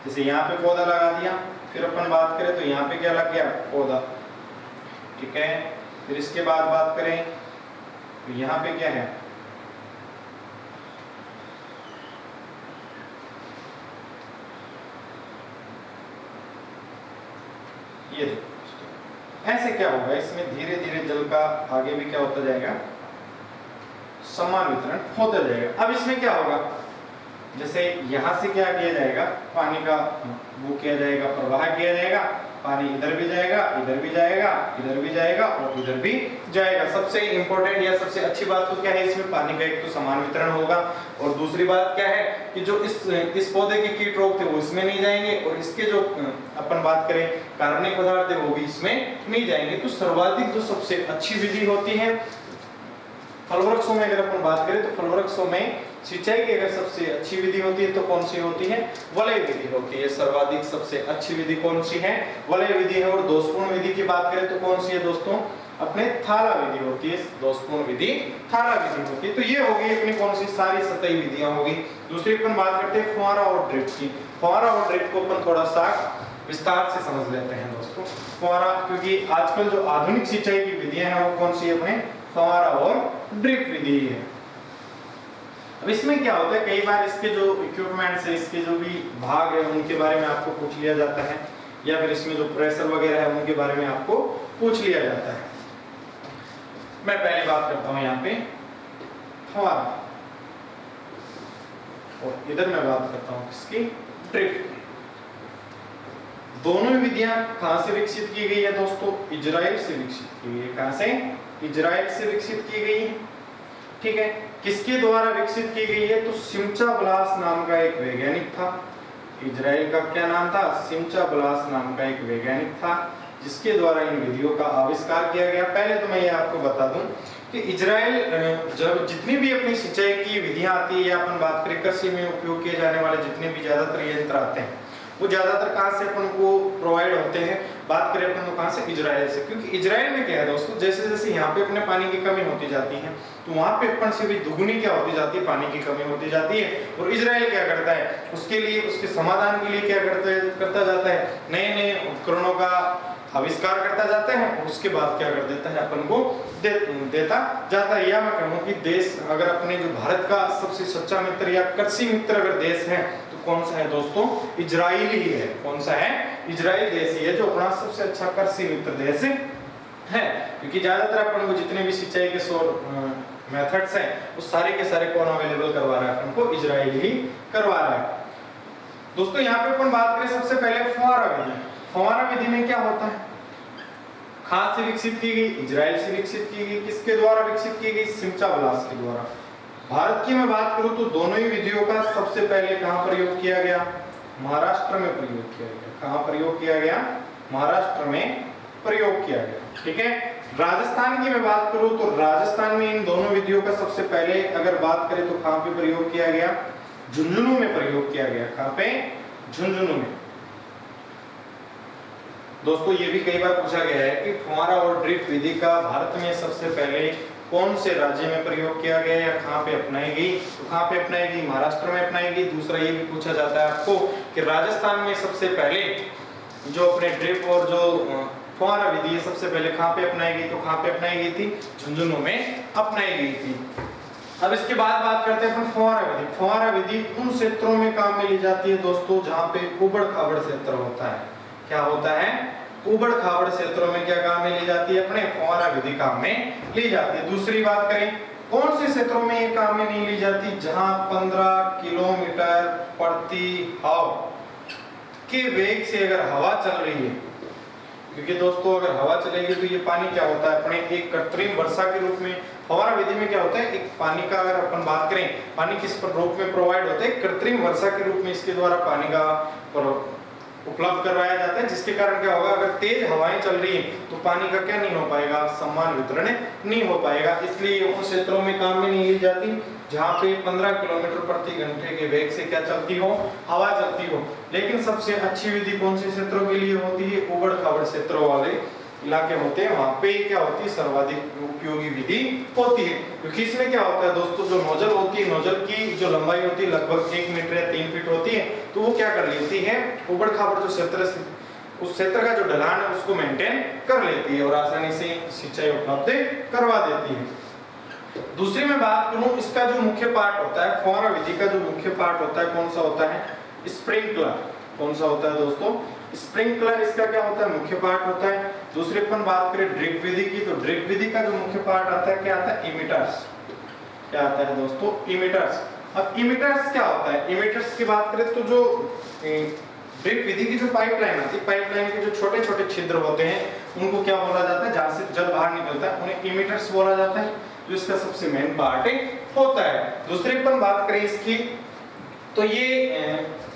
जैसे यहाँ पे पौधा लगा दिया, फिर अपन बात करें तो यहाँ पे क्या लग गया, पौधा, ठीक है। फिर इसके बाद बात करें तो यहाँ पे क्या है, ये देखो, ऐसे क्या होगा, इसमें धीरे धीरे जल का आगे भी क्या होता जाएगा, समान वितरण होता जाएगा। अब इसमें क्या होगा, जैसे यहाँ से क्या किया जाएगा, पानी का वो किया जाएगा, प्रवाह किया जाएगा, पानी इधर भी जाएगा, इधर भी जाएगा, इधर भी जाएगा और इधर भी जाएगा। सबसे इंपॉर्टेंट या सबसे अच्छी बात तो क्या है, इसमें पानी का एक तो समान वितरण होगा, और दूसरी बात क्या है कि जो इस पौधे के कीट रोग थे वो इसमें नहीं जाएंगे, और इसके जो अपन बात करें कार्बनिक पदार्थ थे वो भी इसमें नहीं जाएंगे। तो सर्वाधिक जो सबसे अच्छी विधि होती है फलवृक्षों में, अगर अपन बात करें तो फलवृक्षों में सिंचाई की अगर सबसे अच्छी विधि होती है तो कौन सी होती है, वलय विधि होती है। सर्वाधिक सबसे अच्छी विधि कौन सी है, वलय विधि है। और दोषपूर्ण विधि की बात करें तो कौन सी है दोस्तों, अपने थाला विधि होती है। दोषपूर्ण विधि थाला विधि होती है। तो ये होगी अपनी कौन सी, सारी सतही विधियां होगी। दूसरी अपन बात करते हैं फुहारा और ड्रिप की। फुहारा और ड्रिप को अपन थोड़ा सा विस्तार से समझ लेते हैं दोस्तों। फुहारा, क्योंकि आजकल जो आधुनिक सिंचाई की विधियां हैं वो कौन सी है, अपने फुहारा और ड्रिप विधि है। अब इसमें क्या होता है, कई बार इसके जो इक्विपमेंट्स है, इसके जो भी भाग है उनके बारे में आपको पूछ लिया जाता है, या फिर इसमें जो प्रेशर वगैरह है उनके बारे में आपको पूछ लिया जाता है। मैं पहले बात करता हूं यहाँ पे फव्वारा, और इधर मैं बात करता हूं किसकी, ड्रिफ्ट। दोनों विधियां कहां से विकसित की गई है दोस्तों, इजराइल से विकसित की गई है। कहां से, इजराइल से विकसित की गई है। ठीक है, किसके द्वारा विकसित की गई है, तो सिमचा ब्लास नाम का एक वैज्ञानिक था। इजराइल का क्या नाम था, सिमचा ब्लास नाम का एक वैज्ञानिक था, जिसके द्वारा इन विधियों का आविष्कार किया गया। पहले तो मैं ये आपको बता दूं कि इजराइल जब जितनी भी अपनी सिंचाई की विधियां आती है, या अपन बात करें कृषि में उपयोग किए जाने वाले जितने भी ज्यादातर यंत्र आते हैं, वो ज्यादातर कहां से अपन को प्रोवाइड होते हैं, बात करें अपन तो कहां से, इजराइल से। क्योंकि इजराइल में क्या है दोस्तों, जैसे जैसे यहाँ पे अपने पानी की कमी होती जाती है, तो वहां पे अपन से भी दुगनी क्या होती जाती है, पानी की कमी होती जाती है। और इजराइल क्या करता है, उसके लिए, उसके समाधान के लिए क्या करता जाता है, नए नए उपकरणों का आविष्कार करता जाता है, और उसके बाद क्या कर देता है, अपन को देता जाता है। या मैं कहूँ कि देश, अगर अपने जो भारत का सबसे सच्चा मित्र या कृषि मित्र अगर देश है, तो कौन सा है दोस्तों, इजराइल ही है। कौन सा है, इजराइल देश ही है जो अपना सबसे अच्छा कृषि मित्र देश है। क्योंकि ज्यादातर अपन को जितने भी सिंचाई के मेथड्स हैं, वो सारे के सारे कौन अवेलेबल करवा रहा है, अपन को इजराइल ही करवा रहा है। दोस्तों यहाँ पे अपन बात करें सबसे पहले फव्वारा विधि। फव्वारा विधि में क्या होता है, कहां से विकसित की गई, इजराइल से विकसित की गई। किसके द्वारा विकसित की गई, सिमचा ब्लास के द्वारा। भारत की मैं बात करूं तो दोनों ही विधियों का सबसे पहले कहां प्रयोग किया गया, महाराष्ट्र में प्रयोग किया गया। कहां प्रयोग किया गया, महाराष्ट्र में प्रयोग किया गया। ठीक है, राजस्थान की मैं बात करूं तो राजस्थान में इन दोनों विधियों का सबसे पहले अगर बात करें तो कहां पे प्रयोग किया गया, झुंझुनू में प्रयोग किया गया। कहां पे, झुंझुनू में। दोस्तों ये भी कई बार पूछा गया है कि फव्वारा और ड्रिप विधि का भारत में सबसे पहले कौन से राज्य में प्रयोग किया गया या कहां पे अपनाई गई, तो कहां पे अपनाई गई, महाराष्ट्र में अपनाई गई। दूसरा ये भी पूछा जाता है आपको कि राजस्थान में सबसे पहले जो अपने ड्रिप और जो फव्वारा विधि है सबसे पहले कहां पे अपनाई गई, तो कहां पे अपनाई गई थी, झुंझुनू में अपनाई गई थी। अब इसके बाद बात करते हैं अपन फव्वारा विधि। फव्वारा विधि उन क्षेत्रों में काम में ली जाती है दोस्तों जहां पे उबड़ खाबड़ क्षेत्र होता है। क्या होता है, उबड़ खाबड़ क्षेत्रों में क्या काम में ली जाती है, अपने फव्वारा विधि काम में ली जाती है। दूसरी बात करें कौन से क्षेत्रों में ये काम में नहीं ली जाती, जहां 15 किलोमीटर प्रति आवर के वेग से अगर हवा चल रही है। क्योंकि दोस्तों अगर हवा चलेगी तो ये पानी क्या होता है, अपने एक कृत्रिम वर्षा के रूप में, फव्वारा विधि में क्या होता है, एक पानी का अगर अपन बात करें, पानी किस रूप में प्रोवाइड होता है, कृत्रिम वर्षा के रूप में इसके द्वारा पानी का उपलब्ध करवाया जाता है। जिसके कारण क्या होगा, अगर तेज हवाएं चल रही हैं तो पानी का क्या नहीं हो पाएगा, समान वितरण नहीं हो पाएगा। इसलिए उन क्षेत्रों में काम में नहीं ली जाती जहां पे 15 किलोमीटर प्रति घंटे के वेग से क्या चलती हो, हवा चलती हो। लेकिन सबसे अच्छी विधि कौन से क्षेत्रों के लिए होती है, उबड़ खाबड़ क्षेत्रों वाले इलाके होते हैं, वहां पे क्या होती है, सर्वाधिक उपयोगी विधि होती है। क्योंकि इसमें क्या होता है दोस्तों, जो नोजल होती है, नोजल की जो लंबाई होती है लगभग 1 मीटर या 3 फीट होती है, तो वो क्या कर लेती है, उबड़ खाबड़ जो क्षेत्र, उस क्षेत्र का जो ढलान है उसको मेंटेन कर लेती है और आसानी से सिंचाई उपलब्ध करवा देती है। दूसरी मैं बात करूं, इसका जो मुख्य पार्ट होता है, फव्वारा विधि का जो मुख्य पार्ट होता है कौन सा होता है, स्प्रिंकलर। कौन सा होता है दोस्तों, स्प्रिंकलर इसका क्या होता है, मुख्य पार्ट होता है। दूसरी अपन बात करें ड्रिप विधि की, तो ड्रिप विधि का जो मुख्य पार्ट आता है क्या आता है, इमिटर्स। क्या आता है दोस्तों, इमिटर्स। अब इमिटर्स क्या होता है, इमिटर्स की बात करें तो जो ड्रिप विधि की जो पाइपलाइन आती है, पाइपलाइन के जो छोटे छोटे छिद्र होते हैं उनको क्या बोला जाता है, जहां से जल बाहर निकलता है उन्हें इमिटर्स बोला जाता है, जो इसका सबसे मेन पार्ट होता है। दूसरी अपन बात करें इसकी, तो ये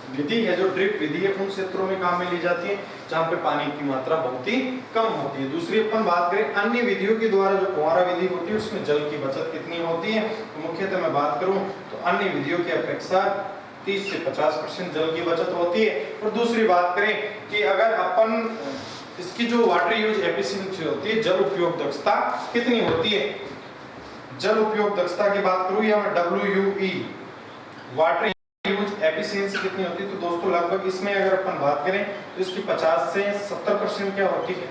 विधि है जो ड्रिप विधि है, उन क्षेत्रों में काम में ली जाती है जहां पे पानी की मात्रा बहुत ही कम होती है। दूसरी अपन बात करें अन्य विधियों के द्वारा जो फव्वारा विधि होती है उसमें जल की बचत कितनी होती है, तो मुख्यतः मैं बात करूं तो अन्य विधियों की अपेक्षा 30 से 50% जल की बचत होती है। और दूसरी बात करें कि अगर अपन इसकी जो वाटर यूज एफिशिएंसी होती है, जल उपयोग दक्षता कितनी होती है, जल उपयोग दक्षता की बात करूं या मैं WUE वाटर यूज एफिशिएंसी कितनी होती है, तो दोस्तों लगभग इसमें अगर अपन बात करें तो इसकी 50 से 70% क्या होती है,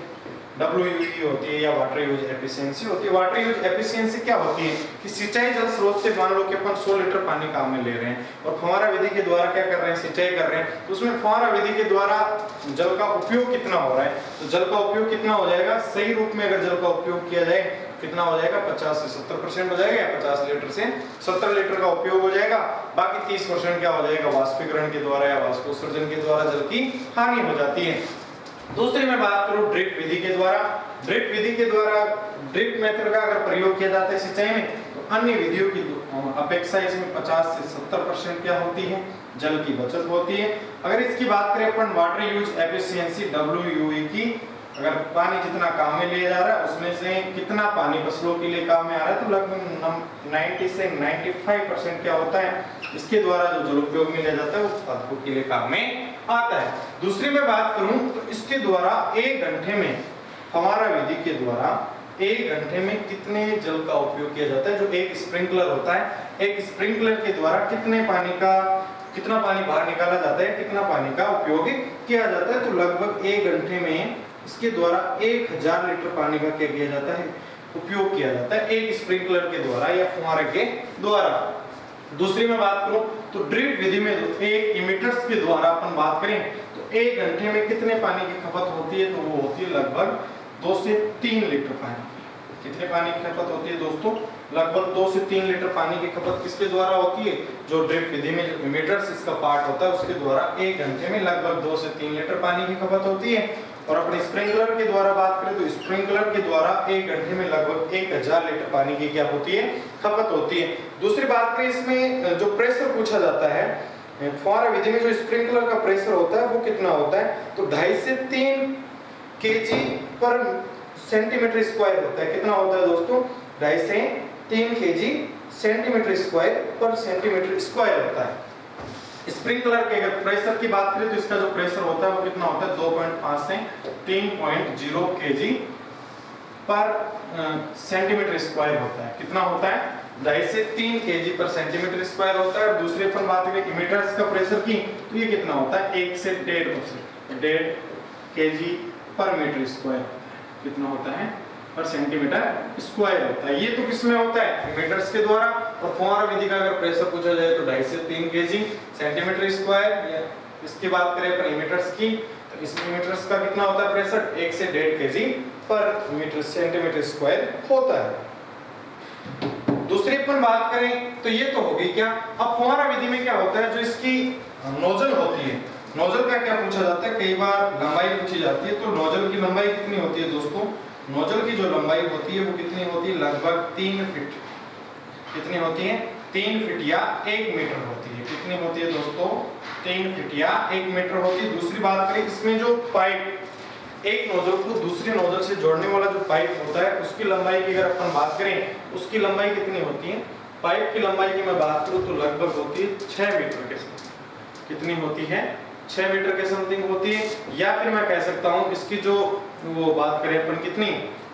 WUE होती है या वाटर यूज एफिशिएंसी होती है। वाटर यूज एफिशिएंसी क्या होती है कि सिंचाई जल स्रोत से मान लो कि अपन 100 लीटर पानी काम में ले रहे हैं और फव्वारा विधि के द्वारा क्या कर रहे हैं, सिंचाई कर रहे हैं, तो उसमें फव्वारा विधि के द्वारा जल का उपयोग कितना हो रहा है, तो जल का उपयोग कितना हो जाएगा, सही रूप में अगर जल का उपयोग किया जाए कितना हो जाएगा, 50 से 70% हो जाएगा, या 50 लीटर से 70 लीटर का उपयोग हो जाएगा। बाकी 30% क्या हो जाएगा, वाष्पीकरण के द्वारा या वाष्पोत्सर्जन के द्वारा जल की हानि हो जाती है। दूसरी मैं बात करूं ड्रिप विधि के द्वारा, ड्रिप विधि के द्वारा ड्रिप मेथड का अगर प्रयोग किया जाता है सिंचाई में, तो अन्य विधियों की अपेक्षा इसमें 50 से 70% क्या होती है, जल की बचत होती है। अगर इसकी बात करें अपन वाटर यूज एफिशिएंसी WUE की, अगर पानी जितना काम में लिया जा रहा है उसमें से कितना पानी फसलों के लिए काम में आ रहा है, तो लगभग 90 से 95% क्या होता है, इसके द्वारा जो जल उपयोग में लिया जाता है वो उत्पादकों के लिए काम में आता है। दूसरी मैं बात करूं तो इसके द्वारा 1 घंटे में, फव्वारा विधि के द्वारा 1 घंटे में कितने जल का उपयोग किया जाता है, जो एक स्प्रिंकलर होता है, एक स्प्रिंकलर के द्वारा कितना पानी बाहर निकाला जाता है, कितना पानी का उपयोग किया जाता है, तो लगभग 1 घंटे में इसके द्वारा 1000 लीटर पानी का क्या किया जाता है, उपयोग किया जाता है, एक स्प्रिंकलर के द्वारा या फुहारे के द्वारा। दूसरी मैं बात करूं तो ड्रिप विधि में एक इमिटर्स के द्वारा अपन बात करें तो 1 घंटे में कितने पानी की खपत होती है, तो वो होती है लगभग 2 से 3 लीटर पानी। कितने पानी की खपत होती है दोस्तों, लगभग 2 से 3 लीटर पानी की खपत किसके द्वारा होती है, जो ड्रिप विधि में जो इमिटर्स इसका पार्ट होता है उसके द्वारा 1 घंटे में लगभग 2 से 3 लीटर पानी की खपत होती है। और अपने स्प्रिंकलर के द्वारा बात करें तो स्प्रिंकलर के द्वारा 1 घंटे में लगभग 1000 लीटर पानी की क्या होती है, खपत होती है। दूसरी बात करें इसमें जो प्रेशर पूछा जाता है, फव्वारा विधि में जो स्प्रिंकलर का प्रेशर होता है वो कितना होता है, तो 2.5 से 3 kg पर सेंटीमीटर स्क्वायर होता है। कितना होता है दोस्तों, 2.5 से 3 kg सेंटीमीटर स्क्वायर पर सेंटीमीटर स्क्वायर होता है। स्प्रिंकलर के अगर प्रेशर की बात करें तो इसका जो प्रेशर होता है वो कितना होता है, 2.5 से 3.0 kg पर सेंटीमीटर स्क्वायर होता है। कितना होता है, 2.5 से 3 kg पर सेंटीमीटर स्क्वायर होता है। और दूसरी अपन बात करें इमिटर्स का प्रेशर की, तो ये कितना होता है, 1 से 1.5 kg पर मीटर स्क्वायर। कितना होता है, पर सेंटीमीटर स्क्वायर होता है। ये तो किसमें होता है, इमिटर्स के द्वारा। और फव्वारा विधि का अगर प्रेशर पूछा जाए तो 2.5 से 3 kg सेंटीमीटर स्क्वायर। इसकी बात करें पर इमिटर्स की, तो इस इमिटर्स का कितना होता है प्रेशर, 1 से 1.5 kg पर मीटर सेंटीमीटर स्क्वायर होता है। दूसरी अपन बात करें तो ये तो होगी क्या। अब फव्वारा विधि में क्या होता है, जो इसकी नोजल होती है, नोजल का क्या पूछा जाता है, कई बार लंबाई पूछी जाती है। तो नोजल की लंबाई कितनी होती है दोस्तों, नोजल की जो लंबाई होती है वो कितनी होती है, लगभग 3 फीट। कितनी होती है, 3 फीट या 1 मीटर होती है। कितनी होती है दोस्तों, 3 फीट या 1 मीटर होती है। दूसरी बात करें इसमें जो पाइप, एक नोजल को दूसरी नोजल से जोड़ने वाला जो पाइप होता है उसकी लंबाई की अगर अपन बात करें, उसकी लंबाई कितनी होती है, पाइप की लंबाई की मैं बात करूं तो लगभग होती है 6 मीटर के समथिंग। कितनी होती है, 6 मीटर के समथिंग होती है। या फिर मैं कह सकता हूं इसकी जो वो बात करें अपन कितनी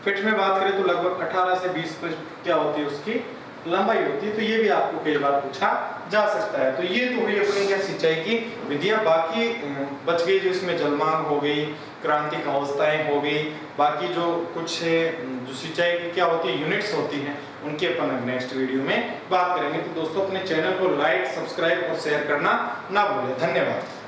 फीट में बात करें तो लगभग 18 से 20 फीट क्या होती है उसकी लंबाई होती है। तो ये भी आपको कई बार पूछा जा सकता है। तो ये तो हुई अपनी क्या सिंचाई की विधियां। बाकी बच गई जो इसमें जलमांग हो गई, क्रांतिक अवस्थाएं हो गई, बाकी जो कुछ जो सिंचाई की क्या होती है यूनिट्स होती हैं, उनकी अपन नेक्स्ट वीडियो में बात करेंगे। तो दोस्तों अपने चैनल को लाइक, सब्सक्राइब और शेयर करना ना भूलें। धन्यवाद।